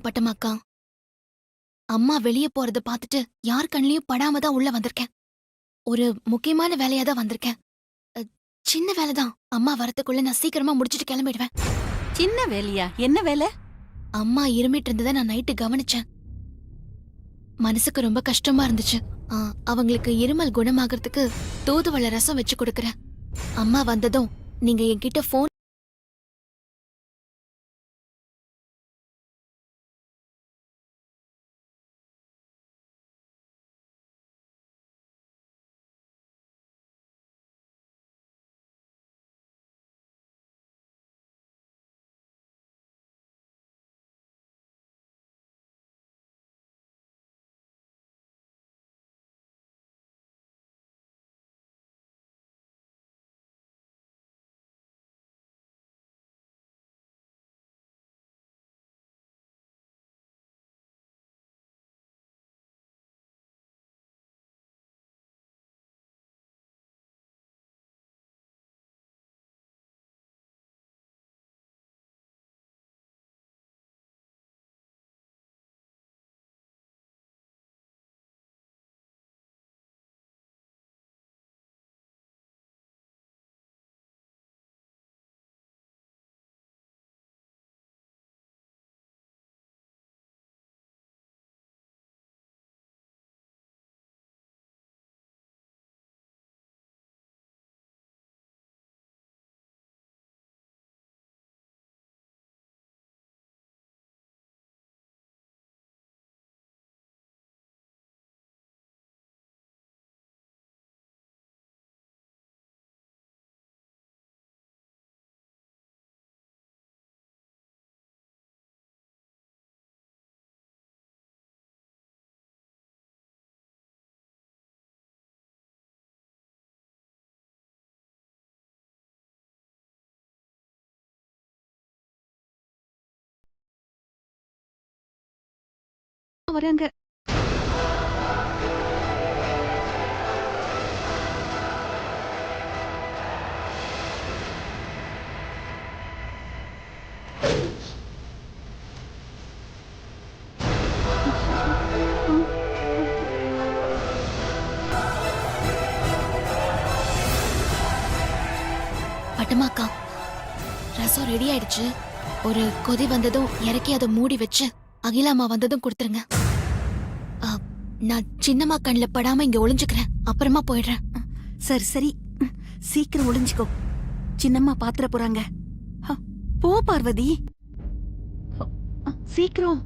பட்டமாக்கா. அம்மா வெளிய போறத பாத்துட்டு யார் கண்லயும் படாம தான் உள்ள வந்திருக்கேன். ஒரு முக்கியமான வேலையா தான் வந்திருக்கேன். அ, சின்ன வேலை தான். அம்மா வரதுக்குள்ள நான் சீக்கிரமா முடிச்சிட்டு கிளம்பிடுவேன். சின்ன வேலையா? என்ன வேலை? அம்மா இருமிட்டு இருந்ததை நான் நைட்டு கவனிச்சேன். மனசுக்கு ரொம்ப கஷ்டமா இருந்துச்சு. ஆ, அவங்களுக்கு இருமல் குணமாகறதுக்கு தூதுவளை ரசம் வச்சு கொடுக்கறேன். அம்மா வந்ததும் நீங்க என்கிட்ட போன் வராங்க. பட்டமாக்கா, ரசம் ரெடி ஆயிடுச்சு. ஒரு கொதி வந்ததும் இறக்கி அதை மூடி வச்சு அகிலாம்மா வந்ததும் கொடுத்துருங்க. ஆ, நான் சின்னம்மா கண்ல படாம இங்க ஒளிஞ்சுக்கிறேன். அப்புறமா போயிடுறேன். சரி சரி, சீக்கிரம் ஒளிஞ்சுக்கோ. சின்னம்மா பாத்துற போறாங்க. போ பார்வதி, சீக்கிரம்.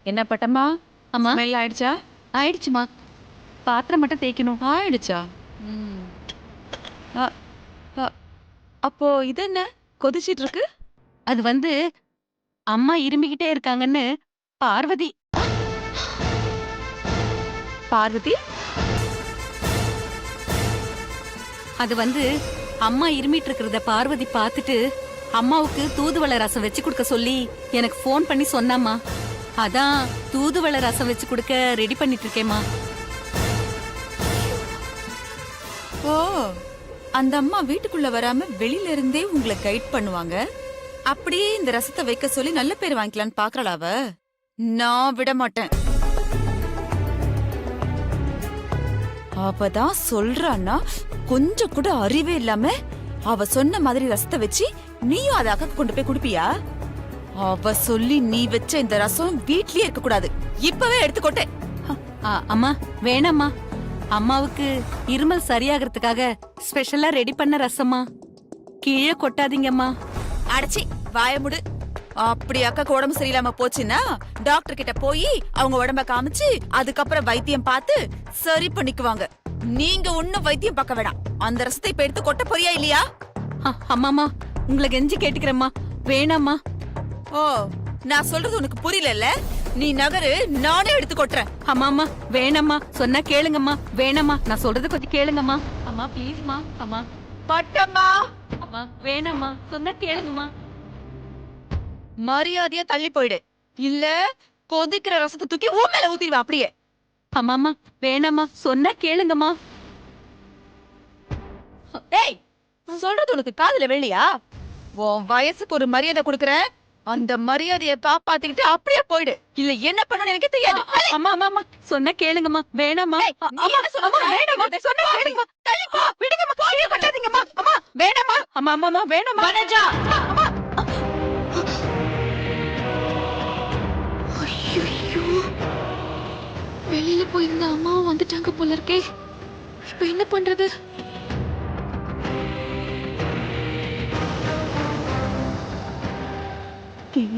என்ன பட்டம்மா? அம்மா, ஸ்மெல் ஆயிடுச்சா? ஆயிடுச்சுமா. பாத்திரம் மட்டும் தேய்க்கணும். ஆயிடுச்சா? ம். அ, அ, அப்போ இது என்ன கொதிச்சிட்டு இருக்கு? அது வந்து அம்மா இருமிக்கிட்டே இருக்காங்கன்னு பார்வதி. பார்வதி, அது வந்து அம்மா இருமிட்டு இருக்கிறத பார்வதி பார்த்துட்டு அம்மாவுக்கு தூதுவளை ரசம் வச்சு கொடுக்க சொல்லி எனக்கு ஃபோன் பண்ணி சொன்னாம்மா. அதான் தூதுவளை ரசம் வச்சு கொடுக்க ரெடி பண்ணிட்டு இருக்கேம்மா. ஓ, அந்த அம்மா வீட்டுக்குள்ள வராம வெளியில இருந்தே உங்களை கைட் பண்ணுவாங்க. அப்படியே இந்த ரசத்தை வைக்க சொல்லி நல்ல பேர் வாங்கிக்கலான்னு பாக்குறாளா அவ? நான் விட மாட்டேன். அவதான் சொல்றான்னா கொஞ்சம் கூட அறிவே இல்லாம அவ சொன்ன மாதிரி ரசத்தை வச்சு நீயும் அதை அக்காக்கு கொண்டு போய் குடுப்பியா? அவ சொல்லி நீ வச்ச இந்த ரசம் வீட்லயே இருக்க கூடாது. இப்பவே எடுத்துக்கொட்டே. அம்மா வேணாம்மா. அம்மாவுக்கு இருமல் சரியாகிறதுக்காக ஸ்பெஷலா ரெடி பண்ண ரசமா. கீழே கொட்டாதீங்கம்மா. அடச்சி வாய முடு. அப்படி அக்காக்கு உடம்பு சரியில்லாம போச்சுன்னா டாக்டர் கிட்ட போய் அவங்க உடம்ப காமிச்சு அதுக்கப்புறம் வைத்தியம் பார்த்து சரி பண்ணிக்குவாங்க. நீங்க ஒண்ணும் வைத்தியம் பார்க்க வேணாம். அந்த ரசத்தை இப்ப எடுத்து கொட்ட போறியா இல்லையா? அம்மாமா உங்களை கெஞ்சி கேட்டுக்கிறேம்மா. வேணாம்மா. ஓ, நான் சொல்றது உனக்கு புரியல. நீ நகரு, நானே எடுத்து கொட்டுறேன். அம்மாமா வேணாம்மா. சொன்னா கேளுங்கம்மா. வேணாம்மா, நான் சொல்றது கொஞ்சம் கேளுங்கம்மா. அம்மா ப்ளீஸ்மா. அம்மா பட்டம்மா, அம்மா வேணாம்மா. சொன்னா கேளுங்கம்மா. மரியாதையா தள்ளி போயிடு. இல்ல கொதிக்கிற ரசத்தை தூக்கி உன் மேல ஊத்திடுவா அப்படியே. அம்மாமா வேணாம்மா. சொன்னா கேளுங்கம்மா. ஏய், சொல்றது உனக்கு காதுல வெள்ளையா? உன் வயசுக்கு ஒரு மரியாதை கொடுக்கறேன். அந்த மரியாதையை காப்பாத்திக்கிட்டு அப்படியே போயிடு. இல்ல என்ன பண்ணணும் எனக்கு தெரியாது. அம்மா அம்மா அம்மா சொன்னா கேளுங்கம்மா. வேணாம்மா. வேணாமா? அம்மா அம்மா அம்மா வேணாம்மா. வனஜா, அம்மா. ஐயோ, வெளியில போயிருந்த அம்மாவும் வந்துட்டாங்க போல இருக்கே. இப்ப என்ன பண்றது?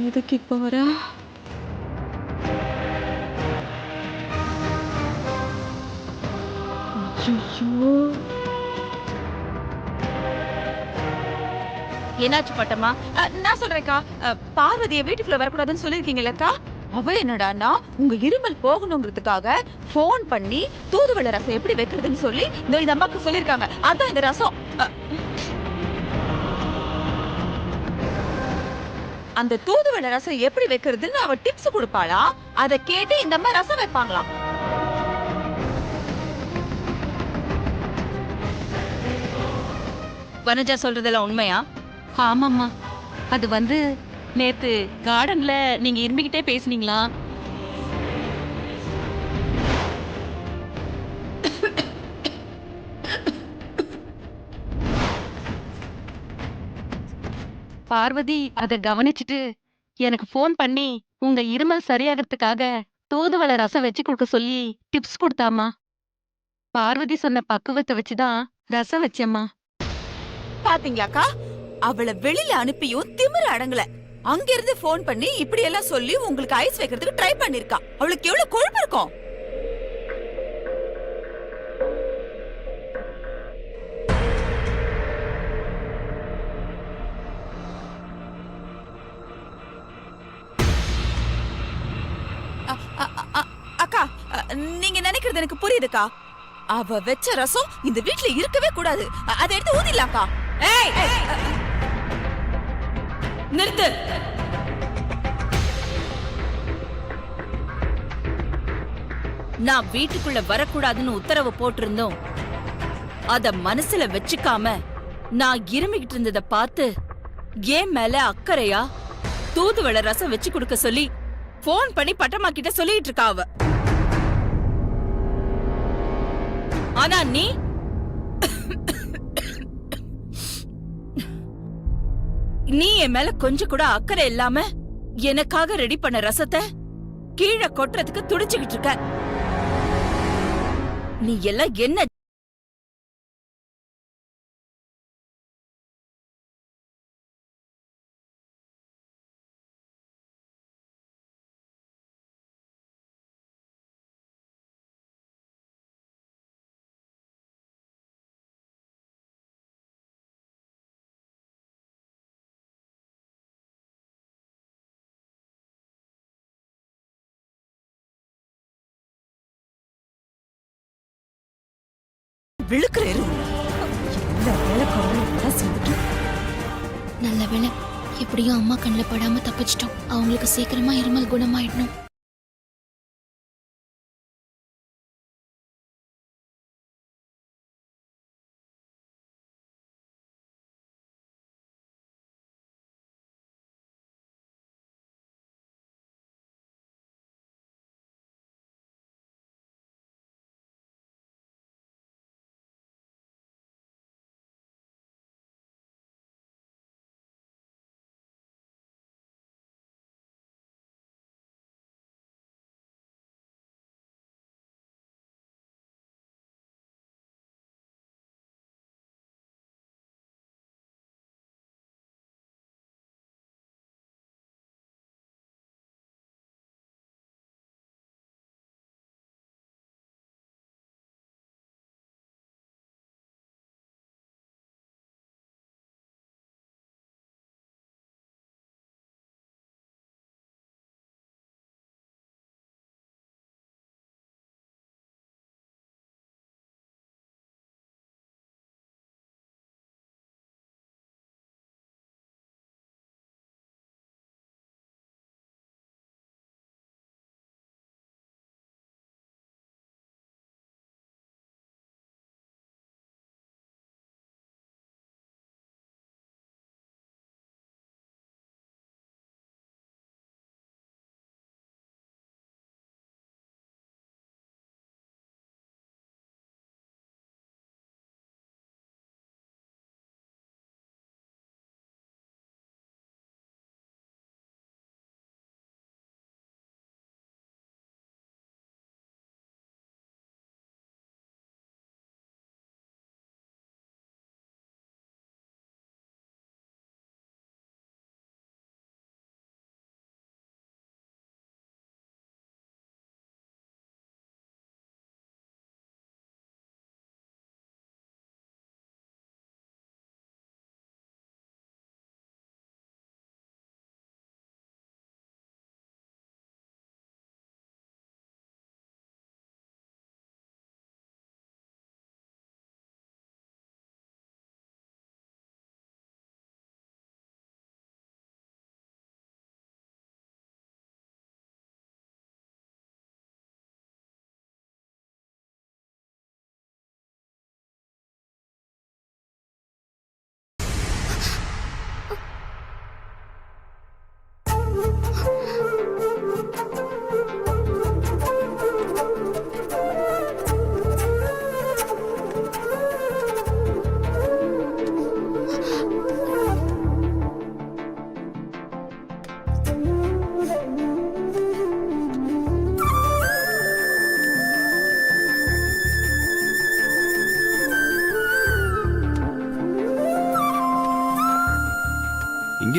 எதுக்கு இப்ப வர? என்னாச்சு பட்டம்மா? நான் சொல்றேன்க்கா, பார்வதியை வீட்டுக்குள்ள வரக்கூடாதுன்னு சொல்லிருக்கீங்களக்கா. அவ என்னடான்னா உங்க இருமல் போகணுங்கிறதுக்காக போன் பண்ணி தூதுவளை ரசம் எப்படி வைக்கிறதுன்னு சொல்லி இந்த அம்மாக்கு சொல்லிருக்காங்க. அதான் இந்த ரசம். அந்த தூதுவளை ரசம் எப்படி வைக்கிறதுன்னு அவ டிப்ஸ் கொடுப்பாளா? அதை கேட்டு இந்த அம்மா ரசம் வைப்பாங்களாம். வனஜா சொல்றதெல்லாம் உண்மையா? ஆமாம்மா. அது வந்து நேத்து கார்டன்ல நீங்க இரும்பிக்கிட்டே பேசுனீங்களா? பார்வதி அத கவனிச்சுட்டு எனக்கு ஃபோன் பண்ணி உங்க இருமல் சரியாகிறதுக்காக தூதுவளை ரசம் வச்சு கொடுக்க சொல்லி டிப்ஸ் கொடுத்தாமா. பார்வதி சொன்ன பக்குவத்தை வச்சுதான் ரசம் வச்சேம்மா. பாத்தீங்களாக்கா, அவளை வெளியில அனுப்பியும் திமிர அடங்கல. அங்க இருந்து போன் பண்ணி இப்படி எல்லாம் சொல்லி உங்களுக்கு ஐஸ் வைக்கிறதுக்கு ட்ரை பண்ணிருக்கா. அவளுக்கு எவ்வளவு கொழுப்பு இருக்கும். அக்கா, நீங்க நினைக்கிறது எனக்கு புரியுதுக்கா. அவ வெச்ச ரசம் இந்த வீட்ல இருக்கவே கூடாது. அதை எடுத்து ஊதிடலாம்க்கா. ஏய், நிறுத்து. நான் வீட்டுக்குள்ள வரக்கூடாதுன்னு உத்தரவு போட்டிருந்தோம். அத மனசுல வச்சுக்காம நான் இருமிக்கிட்டு இருந்தத பார்த்து ஏன் மேல அக்கறையா தூதுவளை ரசம் வச்சு கொடுக்க சொல்லி போன் பண்ணி பட்டம்மா கிட்ட சொல்லிட்டு இருக்கா அவ. ஆனா நீ என் மேல கொஞ்சம் கூட அக்கறை இல்லாம எனக்காக ரெடி பண்ண ரசத்தை கீழே கொட்டுறதுக்கு துடிச்சுக்கிட்டு இருக்க. நீ எல்லாம் என்ன விழுக்கிற எருவு. நல்ல வேளை, எப்படியும் அம்மா கண்ணில் படாம தப்பிச்சிட்டோம். அவங்களுக்கு சீக்கிரமா இருமல் குணமாயிடணும்.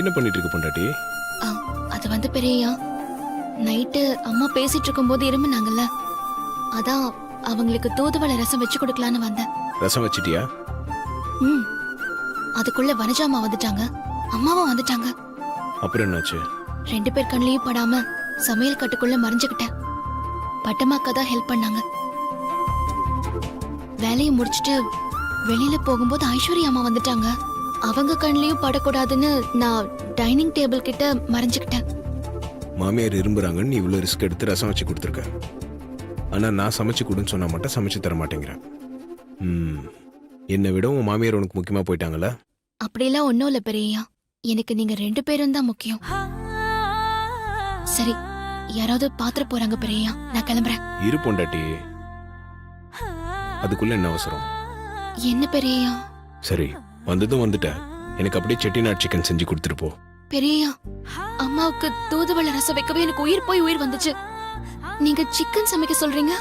என்ன பண்ணிட்டு இருக்க பொண்டாட்டி? ஆ, அது வந்து பெரியயா நைட்டு அம்மா பேசிட்டு இருக்கும்போது இருமுனாங்கல்ல, அதான் அவங்களுக்கு தூதுவளை ரசம் வச்சு கொடுக்கலான்னு வந்தேன். ரசம் வச்சிட்டியா? ம், அதுக்குள்ள வனஜாமா வந்துட்டாங்க, அம்மாவும் வந்துட்டாங்க. அப்புறம் என்னாச்சு? 2 பேர் கண்ணிலையும் படாம சமையல் கட்டுக்குள்ள மறைஞ்சுக்கிட்டேன். பட்டமாக்கா தான் ஹெல்ப் பண்ணாங்க. வேலையை முடிச்சிட்டு வெளியில போகும்போது ஐஸ்வர்யா அம்மா வந்துட்டாங்க. அவங்க கண்ணிலையும் படக்கூடாதுன்னு நான் டைனிங் டேபிள் கிட்ட மறைஞ்சுக்கிட்டேன். மாமியார் இரும்புறாங்கன்னு நீ இவ்வளவு ரிஸ்க் எடுத்து ரசம் வச்சு கொடுத்துருக்க. ஆனா நான் சமைச்சு கொடுன்னு சொன்னா மட்டும் சமைச்சு தர மாட்டேங்கிறேன். என்னை விட உன் மாமியார் உனக்கு முக்கியமா போயிட்டாங்களா? அப்படியெல்லாம் ஒன்றும் இல்லை பெரியயா, எனக்கு நீங்க 2 பேரும் தான் முக்கியம். சரி, யாராவது பாத்திர போறாங்க பெரியயா, நான் கிளம்புறேன். இரு பொண்டாட்டி, அதுக்குள்ள என்ன அவசரம்? என்ன பெரியயா? சரி, வந்ததும் வந்துட்ட. எனக்கு அப்படியே செட்டிநாடு சிக்கன் செஞ்சு கொடுத்துட்டு போ. பெரியயா, அம்மாவுக்கு தூதுவளை ரசம் வைக்கவே எனக்கு உயிர் போய் உயிர் வந்துச்சு. நீங்க சிக்கன் சமைக்க சொல்றீங்க?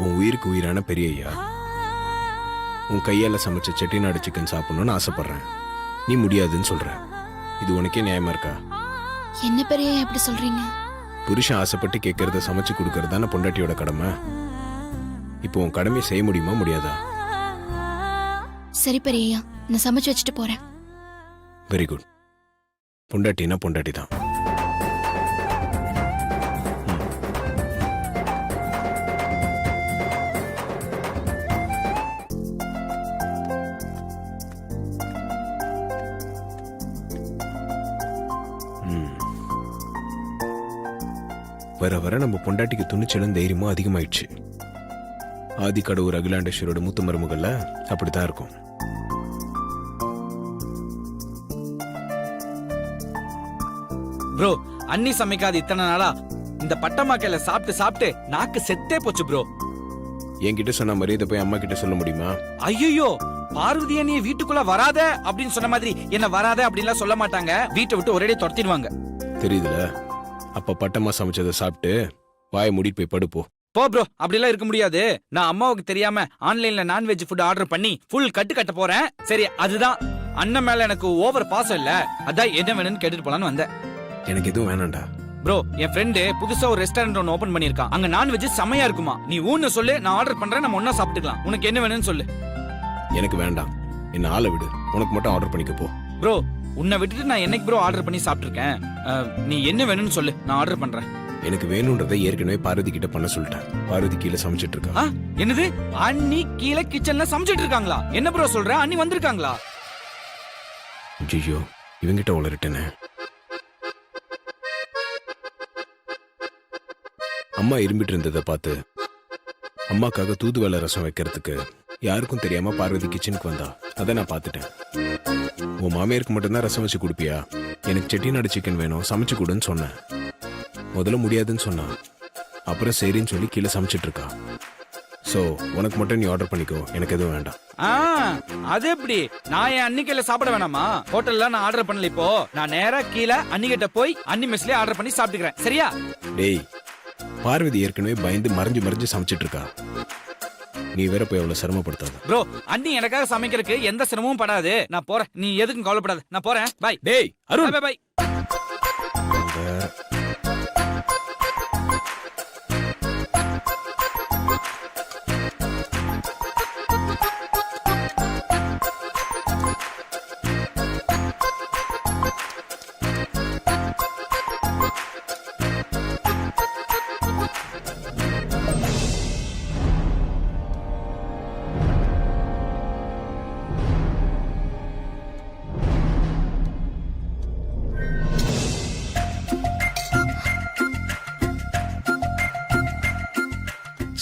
உன் உயிருக்கு உயிரான பெரியய்யா, உன் கையால சமைச்ச செட்டிநாடு சிக்கன் சாப்பிடணும்னு ஆசைப்படுறேன். நீ முடியாதுன்னு சொல்ற. இது உனக்கே நியாயமா இருக்கா? என்ன பெரியயா எப்படி சொல்றீங்க? புருஷன் ஆசைப்பட்டு கேட்கறத சமைச்சு கொடுக்கறது தானே பொண்டாட்டியோட கடமை. இப்போ உன் கடமையை செய்ய முடியுமா முடியாதா? சரி பெரியயா, நான் சமைச்சு வச்சுட்டு போறேன். Very good. பொண்டாட்டினா பொண்டாட்டி தான். வர வர நம்ம பொண்டாட்டிக்கு துணிச்சலும் தைரியமும் அதிகமாயிடுச்சு. ஆதிக்கடவுர் அகிலாண்டேஸ்வரோட மூத்த மருமகள்ல அப்படித்தான் இருக்கும். ப்ரோ, அண்ணி சமைக்காது இத்தனை நாளா இந்த பட்டமாக்கையில சாப்பிட்டு சாப்பிட்டு நாக்கு செத்தே போச்சு ப்ரோ. என்கிட்ட சொன்ன மாதிரி இதை போய் அம்மா கிட்ட சொல்ல முடியுமா? ஐயோ, பார்வதி அண்ணிய வீட்டுக்குள்ள வராத அப்படின்னு சொன்ன மாதிரி என்ன வராத அப்படின்லாம் சொல்ல மாட்டாங்க. வீட்டை விட்டு ஒரேடியே துரத்திடுவாங்க. தெரியுதுல, அப்ப பட்டமா சமைச்சதை சாப்பிட்டு வாயை மூடிட்டு போய் படுப்போ. போ ப்ரோ, அப்படிலாம் இருக்க முடியாது. நான் அம்மாவுக்கு தெரியாம ஆன்லைன்ல நான்வெஜ் ஃபுட் ஆர்டர் பண்ணி ஃபுல் கட்ட போறேன். சரி, அதுதான் அண்ணன் மேல எனக்கு ஓவர் பாசம் இல்ல, அதான் என்ன வேணும்னு கேட்டுட்டு போலான்னு வந்தேன். எனக்கு எதுவும் வேணாம்டா. ப்ரோ, என் ஃப்ரெண்டு புதுசா ஒரு ரெஸ்டாரண்ட் ஒன்னு ஓபன் பண்ணிருக்கான். அங்க நான்வெஜ் செமையா இருக்குமா. நீ ஊன்னு சொல்லு, நான் ஆர்டர் பண்றேன், நம்ம ஒண்ணா சாப்பிட்டுக்கலாம். உனக்கு என்ன வேணும்னு சொல்லு. எனக்கு வேண்டாம், என்ன ஆளை விடு. உனக்கு மட்டும் ஆர்டர் பண்ணிக்க போ. ப்ரோ, உன்னை விட்டுட்டு நான் என்னைக்கு ப்ரோ ஆர்டர் பண்ணி சாப்பிட்டுருக்கேன்? நீ என்ன வேணும்னு சொல்லு, நான் ஆர்டர் பண்றேன். எனக்கு வேணும்ன்றதை ஏற்கனவே பார்வதி கிட்ட பண்ண சொல்லிட்டேன். பார்வதி கீழே சமைச்சிட்டு இருக்கா. என்னது, அண்ணி கீழே கிச்சன்ல சமைச்சிட்டு இருக்காங்களா? என்ன ப்ரோ சொல்ற? அண்ணி வந்திருக்காங்களா? ஐயோ, இவங்கிட்ட உளறிட்டேனே. அம்மா இரும்பிட்டு இருந்ததை பார்த்து அம்மாக்காக தூதுவளை ரசம் வைக்கிறதுக்கு யாருக்கும் தெரியாம பார்வதி கிச்சனுக்கு வந்தா. அதை நான் பார்த்துட்டேன். உன் மாமியாருக்கு மட்டும்தான் ரசம் வச்சு கொடுப்பியா? எனக்கு செட்டிநாடு சிக்கன் வேணும், சமைச்சு கொடுன்னு சொன்னேன். முதல்ல முடியாதுன்னு சொன்னா, அப்புறம் சரின்னு சொல்லி கீழே சமைச்சிட்டு இருக்கா. சோ உனக்கு மட்டும் நீ ஆர்டர் பண்ணிக்கோ, எனக்கு எதுவும் வேண்டாம். அது எப்படி? நான் என் அண்ணி கையில சாப்பிட வேணாமா? ஹோட்டல்ல நான் ஆர்டர் பண்ணல. இப்போ நான் நேரா கீழே அண்ணி கிட்ட போய் அண்ணி மெஸ்லயே ஆர்டர் பண்ணி சாப்பிட்டுக்கிறேன். சரியா? டேய், பார்வதி ஏற்கனவே பயந்து மறைஞ்சு சமைச்சிட்டு இருக்கா. நீ வேற போய் அவ்வளவு சிரமப்படுத்தாத. ப்ரோ, அண்ணி எனக்காக சமைக்கிறதுக்கு எந்த சிரமமும் படாது. நான் போறேன், நீ எதுக்கும் கவலைப்படாத. நான் போறேன். பை. டேய் அருண், பை பை.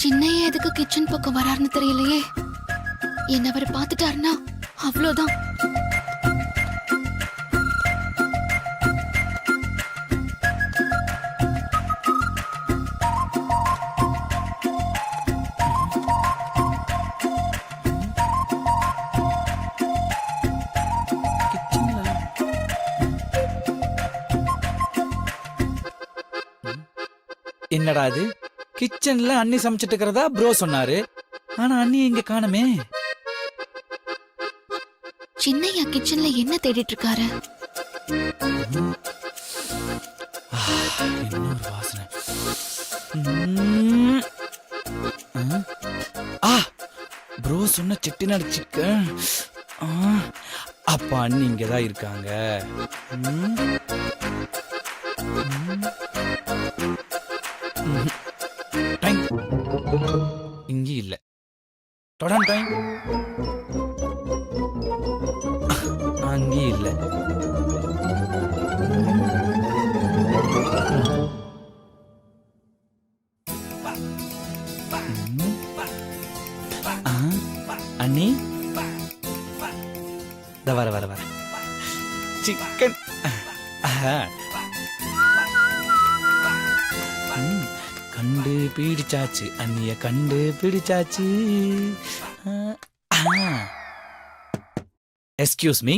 சின்னையா எதுக்கு கிச்சன் பக்கம் வராருன்னு தெரியலையே. என்ன அவர் பார்த்துட்டாருன்னா அவ்வளோதான். என்னடா இது, கிச்சன்ல அண்ணி சமைச்சிட்டு இருக்கிறதா ப்ரோ சொன்னாரு. ஆனா அண்ணி இங்க காணுமே. சின்னையா கிச்சன்ல என்ன தேடிட்டு இருக்காரு? இன்னொரு வாசனை. ப்ரோ சொன்ன செட்டிநாடு சிக்கன். அப்பா அண்ணி இங்கதான் இருக்காங்க. டைம் இங்க இல்ல. தொடான் டைம் அங்கே இல்ல. அண்ணி வர சிக்கன். கண்டு பிடிச்சாச்சு அண்ணிய கண்டு பிடிச்சாச்சு. Excuse me.